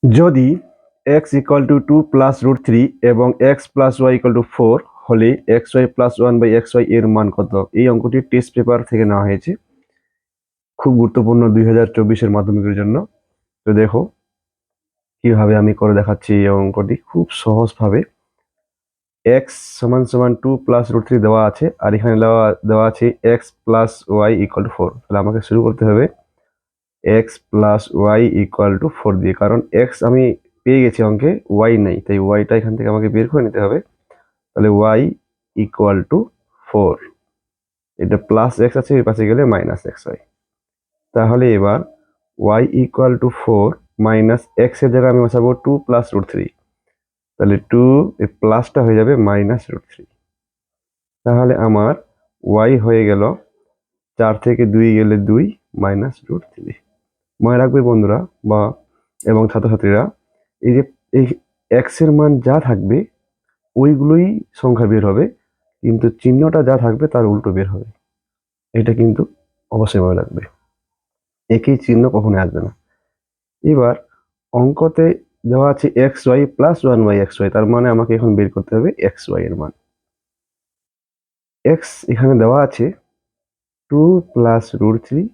যদি x equal to 2 plus root 3 এবং x plus y equal to 4 হলে x y plus 1 by x y এর মান কত? এই অঙ্কটি টেস্ট পেপার থেকে নেওয়া হয়েছে, খুব গুরুত্বপূর্ণ 2024-এর মাধ্যমিকের জন্য। তো দেখো কিভাবে আমি করে দেখাচ্ছি এই অঙ্কটি খুব সহজভাবে। x সমান সমান 2 প্লাস রুট 3 দেওয়া আছে, আর এখানে দেওয়া আছে x plus y equal to 4। তাহলে আমাকে শুরু করতে হবে x plus y equal to 4 দিয়ে, কারণ x আমি পেয়ে গেছি অঙ্কে, y নাই, তাই yটা এখান থেকে আমাকে বের করে নিতে হবে। তাহলে y ইকুয়াল টু 4, এটা প্লাস x আছে, এর পাশে গেলে মাইনাস xy। তাহলে এবার y equal to 4 minus x এর জায়গায় আমি বসাবো 2 প্লাস রুট 3, তাহলে 2 এই প্লাসটা হয়ে যাবে মাইনাস রুট 3। তাহলে আমার y হয়ে গেল 4 থেকে 2 গেলে 2 মাইনাস রুট 3। মনে রাখবে বন্ধুরা এবং ছাত্রছাত্রীরা, এই যে এই এক্স এর মান যা থাকবে ওইগুলোই সংখ্যা বের হবে, কিন্তু চিহ্নটা যা থাকবে তার উল্টো বের হবে। এটা কিন্তু অবশ্যই মনে রাখবে, একই চিহ্ন কখনো আসবে না। এবার অঙ্কতে দেওয়া আছে x y plus 1 by x y, তার মানে আমাকে এখন বের করতে হবে এক্স ওয়াই এর মান। এক্স এখানে দেওয়া আছে 2 প্লাস রুট 3,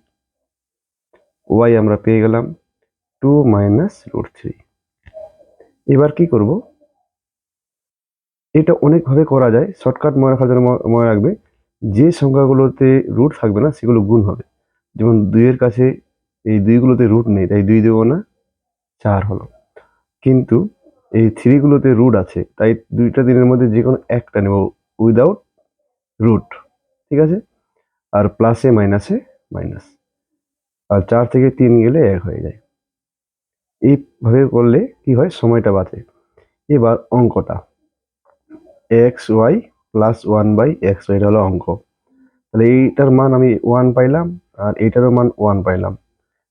ওয়াই আমরা পেয়ে গেলাম 2 মাইনাস রুট 3। এবার কি করব, এটা অনেকভাবে করা যায়, শর্টকাট মনে রাখার জন্য মনে রাখবে যে সংখ্যাগুলোতে রুট থাকবে না সেগুলো গুণ হবে। যেমন 2 এর কাছে এই 2গুলোতে রুট নেই, তাই 2 দেবো না, 4 হলো। কিন্তু এই 3 গুলোতে রুট আছে, তাই দুইটা দিনের মধ্যে যে কোনো একটা নেব উইদাউট রুট, ঠিক আছে। আর প্লাসে মাইনাসে মাইনাস, আর 4 থেকে 3 গেলে 1 হয়ে যায়। এইভাবে করলে কি হয়, সময়টা বাঁচে। এবার অঙ্কটা x y plus 1 by x y, এটা হলো অঙ্ক। তাহলে এইটার মান আমি 1 পাইলাম, আর এইটারও মান 1 পাইলাম।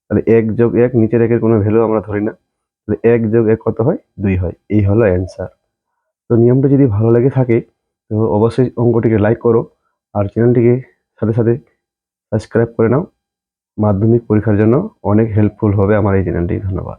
তাহলে 1 যোগ 1, নিচের একের কোনো ভ্যালু আমরা ধরি না, তাহলে 1 যোগ 1 কত হয়? 2 হয়। এই হলো অ্যান্সার। তো নিয়মটা যদি ভালো লেগে থাকে তো অবশ্যই অঙ্কটিকে লাইক করো, আর চ্যানেলটিকে সাথে সাথে সাবস্ক্রাইব করে নাও। মাধ্যমিক পরীক্ষার জন্য অনেক হেল্পফুল হবে আমার এই চ্যানেলটি। ধন্যবাদ।